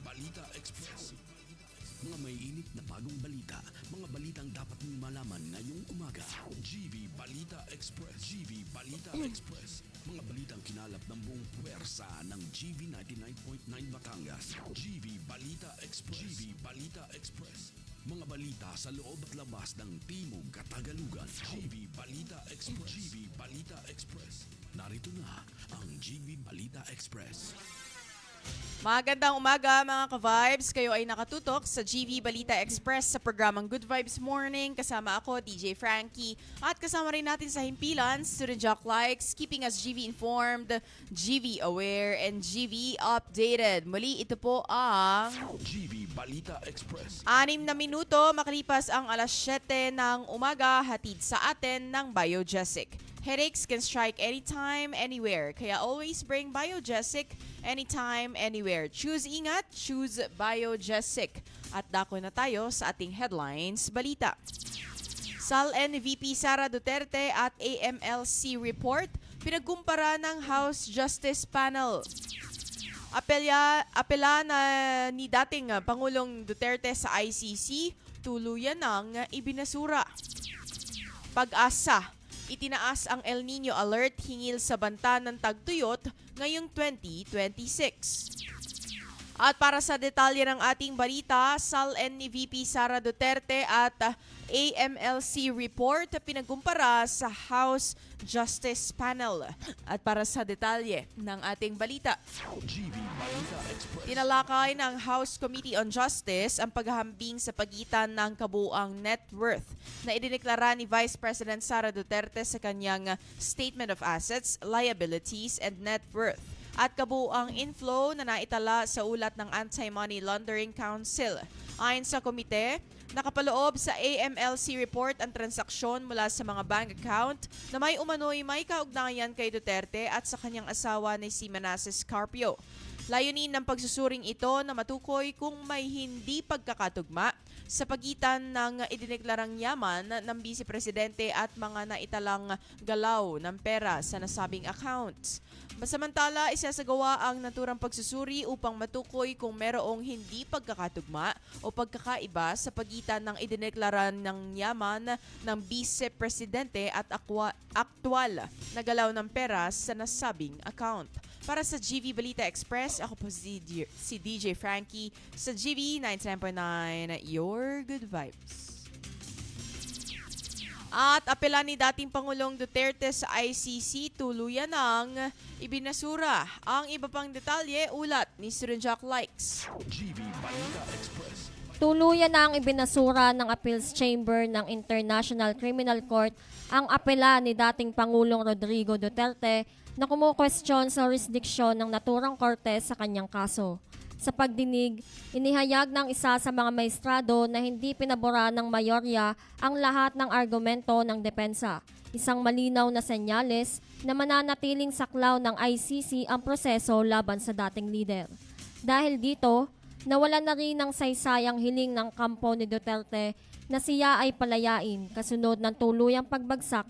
Balita Express. Mga may init na bagong balita, mga balitang dapat mong malaman ngayong umaga. GV Balita Express. GV Balita Express. Mga balitang kinalap ng buong puwersa ng GV 99.9 Batangas. GV Balita Express. GV Balita Express. Mga balita sa loob at labas ng Timog Katagalugan. GV Balita Express. GV Balita Express. Narito na ang GV Balita Express. Magandang umaga mga ka-vibes. Kayo ay nakatutok sa GV Balita Express sa programang Good Vibes Morning. Kasama ako, DJ Frankie. At kasama rin natin sa himpilan, Student Jock Likes, keeping us GV informed, GV aware, and GV updated. Muli, ito po ang GV Balita Express. 6 na minuto makalipas ang alas 7 ng umaga, hatid sa atin ng Biogesic. Headaches can strike anytime, anywhere. Kaya always bring Biogesic anytime, anywhere. Choose ingat, choose Biogesic. At dako na tayo sa ating headlines balita. SALN VP Sara Duterte at AMLC report pinagkumpara ng House Justice Panel. Apela na ni dating Pangulong Duterte sa ICC, tuluyan ng ibinasura. Pag-asa. Itinaas ang El Nino Alert hingil sa banta ng tagtuyot ngayong 2026. At para sa detalye ng ating balita, SALN ni VP Sara Duterte at AMLC report pinagkumpara sa House Justice Panel. At para sa detalye ng ating balita, GV Balita Express. tinalakay ng House Committee on Justice ang paghahambing sa pagitan ng kabuuang net worth na idineklara ni Vice President Sara Duterte sa kanyang Statement of Assets, Liabilities, and Net Worth at kabuuang inflow na naitala sa ulat ng Anti-Money Laundering Council. Ayon sa komite, nakapaloob sa AMLC report ang transaksyon mula sa mga bank account na may umano'y may kaugnayan kay Duterte at sa kanyang asawa na si Manasseh Carpio. Layunin ng pagsusuring ito na matukoy kung may hindi pagkakatugma sa pagitan ng idineklarang yaman ng Vice Presidente at mga naitalang galaw ng pera sa nasabing accounts. Samantala, isasagawa ang naturang pagsusuri upang matukoy kung merong hindi pagkakatugma o pagkakaiba sa pagitan ng idineklara ng yaman ng Vice Presidente at aktwal na galaw ng pera sa nasabing account. Para sa GV Balita Express, ako po si DJ Frankie sa GV 99.9, Your Good Vibes. At apela ni dating Pangulong Duterte sa ICC, tuluyan ng ibinasura. Ang iba pang detalye, ulat ni Student Jock Likes. GV Balita Express. Tuluyan na ang ibinasura ng Appeals Chamber ng International Criminal Court ang apela ni dating Pangulong Rodrigo Duterte na kumukwestiyon sa jurisdiksyon ng naturang korte sa kanyang kaso. Sa pagdinig, inihayag ng isa sa mga maestrado na hindi pinabura ng mayorya ang lahat ng argumento ng depensa. Isang malinaw na senyales na mananatiling saklaw ng ICC ang proseso laban sa dating leader. Dahil dito, nawalan na rin ng saysayang hiling ng kampo ni Duterte na siya ay palayain kasunod ng tuluyang pagbagsak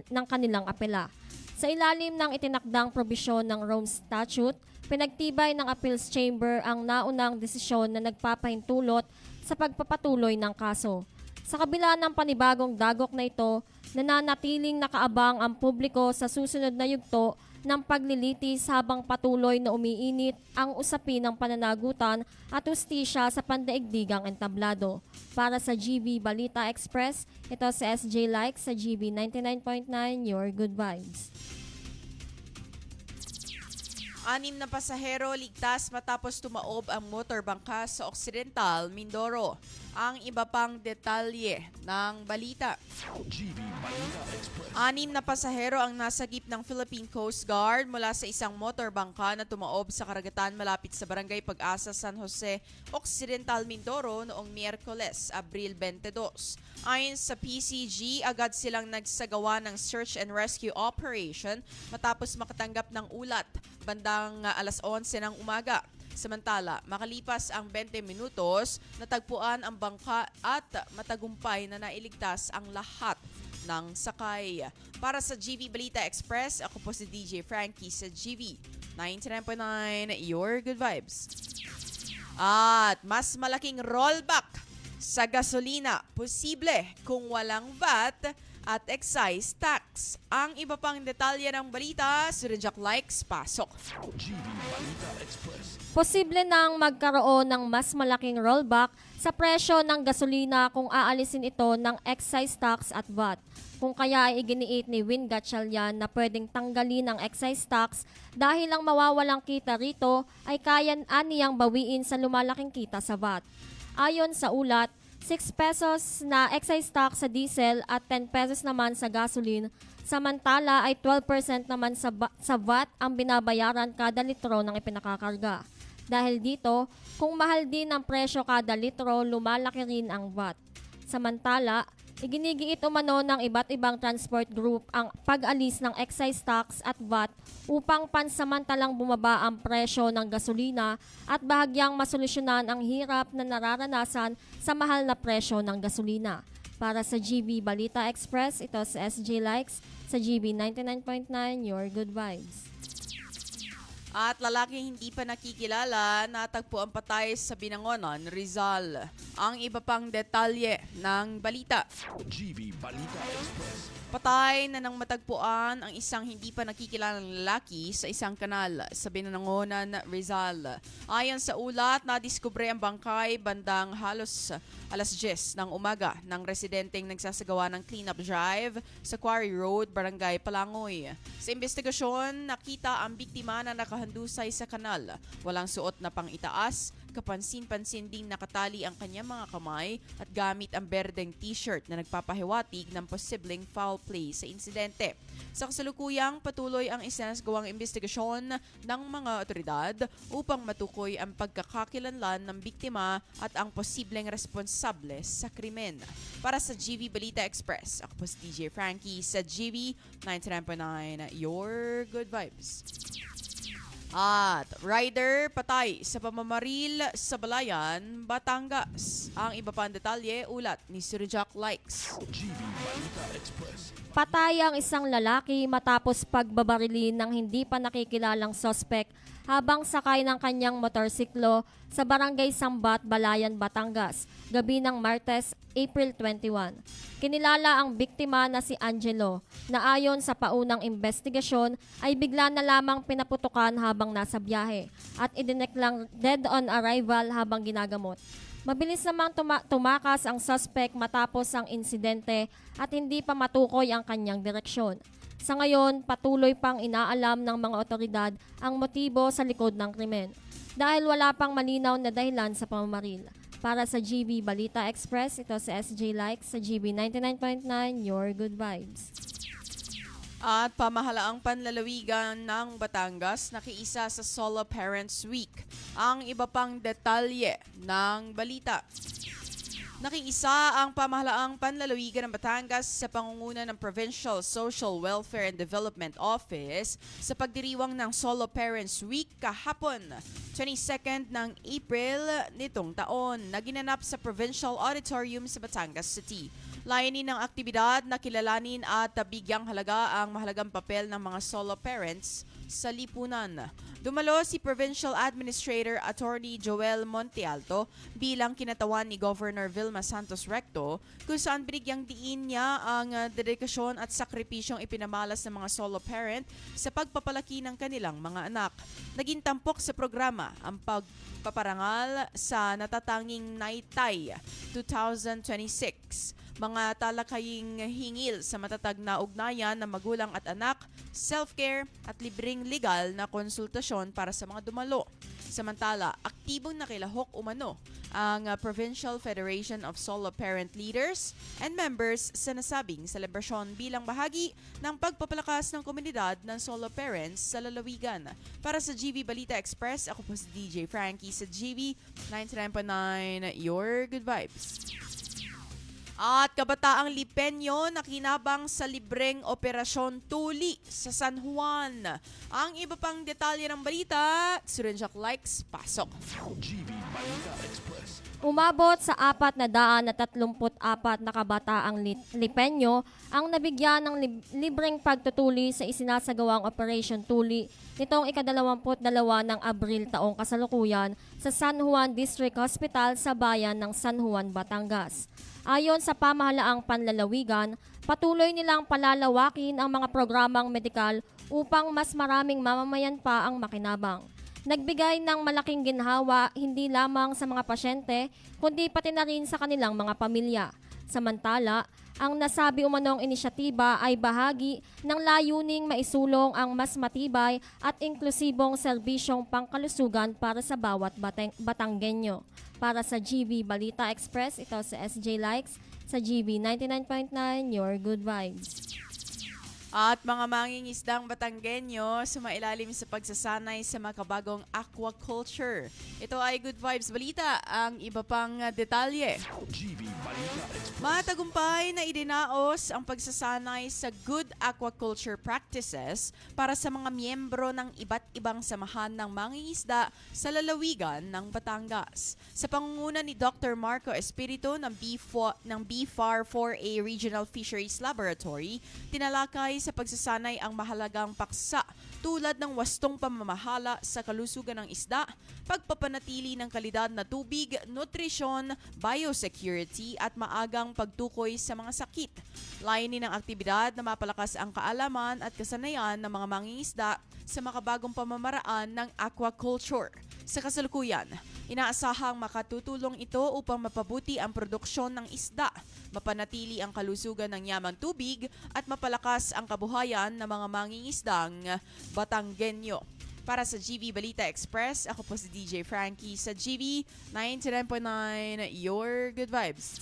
ng kanilang apela. Sa ilalim ng itinakdang probisyon ng Rome Statute, pinagtibay ng Appeals Chamber ang naunang desisyon na nagpapahintulot sa pagpapatuloy ng kaso. Sa kabila ng panibagong dagok na ito, nananatiling nakaabang ang publiko sa susunod na yugto ng paglilitis habang patuloy na umiinit ang usapin ng pananagutan at hustisya sa pandaigdigang entablado. Para sa GV Balita Express, ito si SJ Like sa GV 99.9, Your Good Vibes. 6 na pasahero ligtas matapos tumaob ang motorbangka sa Occidental, Mindoro. Ang iba pang detalye ng balita. GV Balita Express. 6 na pasahero ang nasagip ng Philippine Coast Guard mula sa isang motorbangka na tumaob sa karagatan malapit sa Barangay Pag-asa, San Jose, Occidental, Mindoro noong Miyerkules, Abril 22. Ayon sa PCG, agad silang nagsagawa ng search and rescue operation matapos makatanggap ng ulat bandang alas 11 ng umaga. Samantala, makalipas ang 20 minutos, natagpuan ang bangka at matagumpay na nailigtas ang lahat ng sakay. Para sa GV Balita Express, ako po si DJ Frankie sa GV 99.9, Your Good Vibes. At mas malaking rollback sa gasolina, posible kung walang VAT at excise tax. Ang iba pang detalye ng balita, si Rejak Likes, pasok. GV Balita Express. Posible nang magkaroon ng mas malaking rollback sa presyo ng gasolina kung aalisin ito ng excise tax at VAT. Kung kaya ay iginiit ni Win Gatchalian na pwedeng tanggalin ang excise tax dahil ang mawawalang kita rito ay kaya aniyang bawiin sa lumalaking kita sa VAT. Ayon sa ulat, 6 pesos na excise tax sa diesel at 10 pesos naman sa gasoline. Samantala ay 12% naman sa VAT ang binabayaran kada litro ng ipinakakarga. Dahil dito, kung mahal din ang presyo kada litro, lumalaki rin ang VAT. Samantala, iginigiit umano ng iba't ibang transport group ang pag-alis ng excise tax at VAT upang pansamantalang bumaba ang presyo ng gasolina at bahagyang masolusyonan ang hirap na nararanasan sa mahal na presyo ng gasolina. Para sa GB Balita Express, ito si SJ Likes sa GB 99.9, Your Good Vibes. At lalaking hindi pa nakikilala, natagpuan patay sa Binangonan, Rizal. Ang iba pang detalye ng balita. GV Balita Express. Patay na nang matagpuan ang isang hindi pa nakikilalang lalaki sa isang kanal sa Binangonan, Rizal. Ayon sa ulat, nadiskubre ang bangkay bandang halos alas 10 ng umaga ng residenteng nagsasagawa ng cleanup drive sa Quarry Road, Barangay Palangoy. Sa investigasyon, nakita ang biktima na nakahandusay sa kanal. Walang suot na pang-itaas, kapansin-pansin ding nakatali ang kanyang mga kamay at gamit ang berdeng t-shirt na nagpapahiwatig ng posibleng foul play sa insidente. Sa kasalukuyang patuloy ang isinasagawang investigasyon ng mga otoridad upang matukoy ang pagkakakilanlan ng biktima at ang posibleng responsable sa krimen. Para sa GV Balita Express, ako po si DJ Frankie sa GV 99.9, Your Good Vibes. At rider patay sa pamamaril sa Balayan, Batangas. Ang iba pang detalye, ulat ni Sir Jack Likes. GV Balita Express. Patay ang isang lalaki matapos pagbabarilin ng hindi pa nakikilalang sospek habang sakay ng kanyang motorsiklo sa Barangay Sambat, Balayan, Batangas, gabi ng Martes, April 21. Kinilala ang biktima na si Angelo, na ayon sa paunang investigasyon ay bigla na lamang pinaputukan habang nasa biyahe at idineklang dead on arrival habang ginagamot. Mabilis namang tumakas ang suspect matapos ang insidente at hindi pa matukoy ang kanyang direksyon. Sa ngayon, patuloy pang inaalam ng mga otoridad ang motibo sa likod ng krimen dahil wala pang malinaw na dahilan sa pamamaril. Para sa GB Balita Express, ito si SJ Likes sa GB 99.9, Your Good Vibes. At pamahalaang panlalawigan ng Batangas nakiisa sa Solo Parents Week. Ang iba pang detalye ng balita. Nakiisa ang pamahalaang panlalawigan ng Batangas sa pangunguna ng Provincial Social Welfare and Development Office sa pagdiriwang ng Solo Parents Week kahapon, 22nd ng April nitong taon, na ginanap sa Provincial Auditorium sa Batangas City. Layunin ng aktibidad na kilalanin at bigyang halaga ang mahalagang papel ng mga solo parents sa lipunan. Dumalo si Provincial Administrator Attorney Joel Montealto bilang kinatawan ni Governor Vilma Santos Recto, kung saan binigyang diin niya ang dedikasyon at sakripisyong ipinamalas ng mga solo parent sa pagpapalaki ng kanilang mga anak. Naging tampok sa programa ang pagpaparangal sa natatanging Naitay 2026. Mga talakaying hingil sa matatag na ugnayan ng magulang at anak, self-care at libreng legal na konsultasyon para sa mga dumalo. Samantala, aktibong nakilahok umano ang Provincial Federation of Solo Parent Leaders and Members sa nasabing selebrasyon bilang bahagi ng pagpapalakas ng komunidad ng solo parents sa lalawigan. Para sa GV Balita Express, ako po si DJ Frankie sa GV 99.9, Your Good Vibes. At kabataang Lipenyo nakinabang sa libreng operasyon tuli sa San Juan. Ang iba pang detalye ng balita, Surenjak Likes, pasok. GV Balita Express. Umabot sa 434 na kabataang Lipenyo ang nabigyan ng libreng pagtutuli sa isinasagawang Operation Tuli nitong ika-22 ng Abril taong kasalukuyan sa San Juan District Hospital sa bayan ng San Juan, Batangas. Ayon sa pamahalaang panlalawigan, patuloy nilang palalawakin ang mga programang medikal upang mas maraming mamamayan pa ang makinabang. Nagbigay ng malaking ginhawa hindi lamang sa mga pasyente, kundi pati na rin sa kanilang mga pamilya. Samantala, ang nasabi umanong inisyatiba ay bahagi ng layuning maisulong ang mas matibay at inklusibong serbisyong pangkalusugan para sa bawat Batanggenyo. Para sa GV Balita Express, ito si SJ Likes sa GV 99.9, Your Good Vibes. At mga mangingisdang Batanggenyo, sumailalim sa pagsasanay sa makabagong aquaculture. Ito ay Good Vibes Balita, ang iba pang detalye. GV Balita Express. Matagumpay na idinaos ang pagsasanay sa good aquaculture practices para sa mga miyembro ng iba't ibang samahan ng mangingisda sa lalawigan ng Batangas. Sa pangunguna ni Dr. Marco Espiritu ng BFAR 4A Regional Fisheries Laboratory, tinalakay sa pagsasanay ang mahalagang paksa tulad ng wastong pamamahala sa kalusugan ng isda, pagpapanatili ng kalidad na tubig, nutrisyon, biosecurity at maagang pagtukoy sa mga sakit. Layunin ng aktibidad na mapalakas ang kaalaman at kasanayan ng mga mangingisda sa makabagong pamamaraan ng aquaculture. Sa kasalukuyan, inaasahang makatutulong ito upang mapabuti ang produksyon ng isda, mapanatili ang kalusugan ng yamang tubig at mapalakas ang kabuhayan ng mga mangingisdang Batanggenyo. Para sa GV Balita Express, ako po si DJ Frankie sa GV 99.9, Your Good Vibes.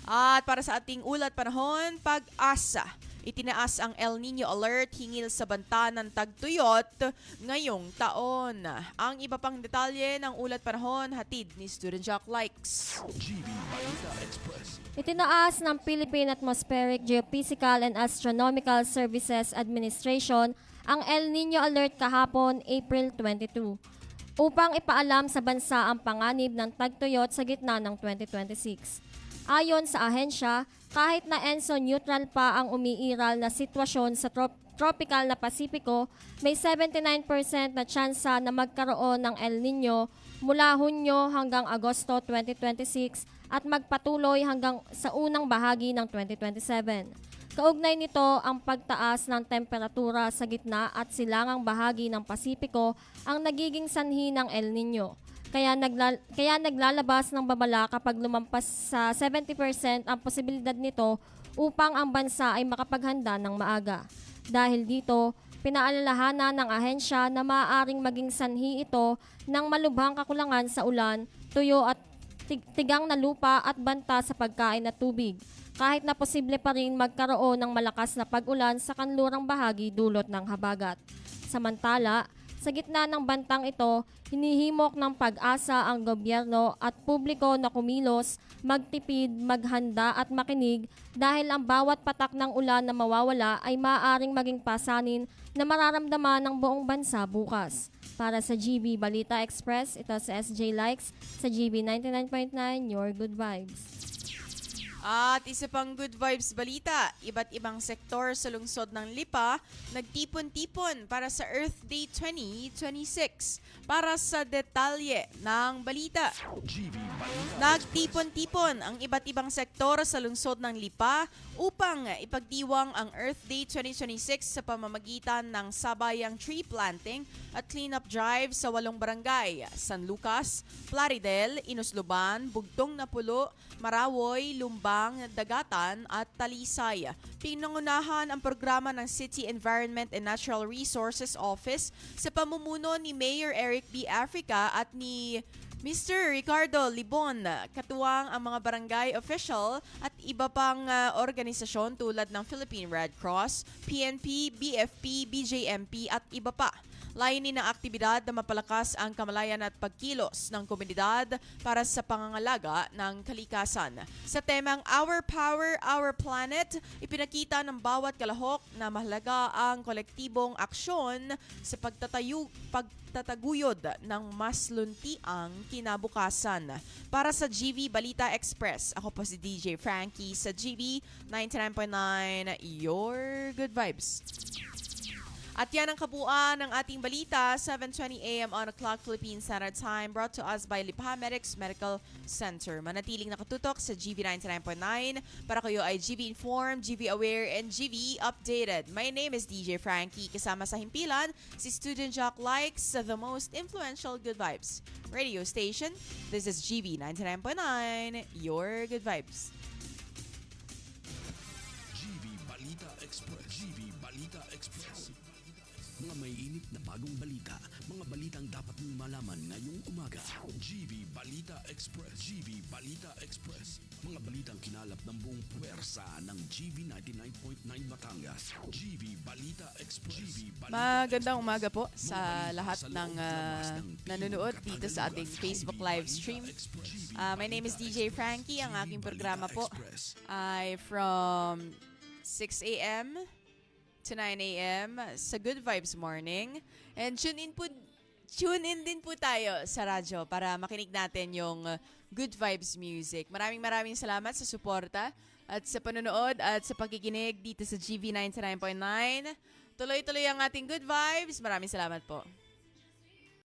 At para sa ating ulat panahon, pag-asa. Itinaas ang El Nino Alert hingil sa banta ng tagtuyot ngayong taon. Ang iba pang detalye ng ulat panahon, hatid ni Student Jack Likes. GV Balita Express. Itinaas ng Philippine Atmospheric Geophysical and Astronomical Services Administration ang El Nino Alert kahapon, April 22, upang ipaalam sa bansa ang panganib ng tagtuyot sa gitna ng 2026. Ayon sa ahensya, kahit na ENSO neutral pa ang umiiral na sitwasyon sa tropical na Pasipiko, may 79% na tsansa na magkaroon ng El Nino mula Hunyo hanggang Agosto 2026 at magpatuloy hanggang sa unang bahagi ng 2027. Kaugnay nito ang pagtaas ng temperatura sa gitna at silangang bahagi ng Pasipiko ang nagiging sanhi ng El Nino. Kaya naglalabas ng babala kapag lumampas sa 70% ang posibilidad nito upang ang bansa ay makapaghanda ng maaga. Dahil dito, pinaalalahanan ng ahensya na maaaring maging sanhi ito ng malubhang kakulangan sa ulan, tuyo at tigang na lupa at banta sa pagkain at tubig. Kahit na posible pa rin magkaroon ng malakas na pag-ulan sa kanlurang bahagi dulot ng habagat. Samantala, sa gitna ng bantang ito, hinihimok ng pag-asa ang gobyerno at publiko na kumilos, magtipid, maghanda at makinig dahil ang bawat patak ng ulan na mawawala ay maaaring maging pasanin na mararamdaman ng buong bansa bukas. Para sa GB Balita Express, ito si SJ Likes sa GB 99.9, Your Good Vibes. At isa pang Good Vibes Balita, iba't ibang sektor sa lungsod ng Lipa nagtipon-tipon para sa Earth Day 2026. Para sa detalye ng balita, GV Balita. nagtipon-tipon ang iba't ibang sektor sa lungsod ng Lipa upang ipagdiwang ang Earth Day 2026 sa pamamagitan ng sabayang tree planting at cleanup drive sa 8 barangay: San Lucas, Plaridel, Inusluban, Bugtong na Pulo, Marawoy, Lumbang, Dagatan at Talisay. Pinangunahan ang programa ng City Environment and Natural Resources Office sa pamumuno ni Mayor Eric B. Africa at ni Mr. Ricardo Libon, katuwang ang mga barangay official at iba pang organisasyon tulad ng Philippine Red Cross, PNP, BFP, BJMP at iba pa. Layunin ng aktibidad na mapalakas ang kamalayan at pagkilos ng komunidad para sa pangangalaga ng kalikasan. Sa temang Our Power, Our Planet, ipinakita ng bawat kalahok na mahalaga ang kolektibong aksyon sa pagtataguyod ng mas luntiang kinabukasan. Para sa GV Balita Express, ako po si DJ Frankie sa GV 99.9, Your Good Vibes. At yan ang kabuuan ng ating balita, 7:20 a.m. on the clock Philippine Standard Time, brought to us by Lipa Medics Medical Center. Manatiling nakatutok sa GV 99.9 para kayo ay GV Informed, GV Aware, and GV Updated. My name is DJ Frankie, kasama sa himpilan si Student Jock Likes, the most influential Good Vibes radio station. This is GV 99.9, Your Good Vibes. GV Balita Express. GV Balita Express. Mga may init na bagong balita. Mga balitang dapat mong malaman ngayong umaga. GV Balita Express. GV Balita Express. Mga balitang kinalap ng buong puwersa ng GV 99.9 Batangas. GV Balita Express. GV Balita Magandang Express. umaga po sa Mga balita lahat sa ng loob at labas ng nanonood Pilipinas, dito sa ating Katagalugan. Facebook GV live Balita stream. Express. GV My name is Balita DJ Express. Frankie. Ang GV aking Balita programa po Express. ay from 6 a.m. to 9 a.m. sa Good Vibes Morning. And tune in din po tayo sa radyo para makinig natin yung Good Vibes music. Maraming salamat sa suporta at sa panonood at sa pagkikinig dito sa GV 99.9. Tuloy-tuloy ang ating Good Vibes. Maraming salamat po.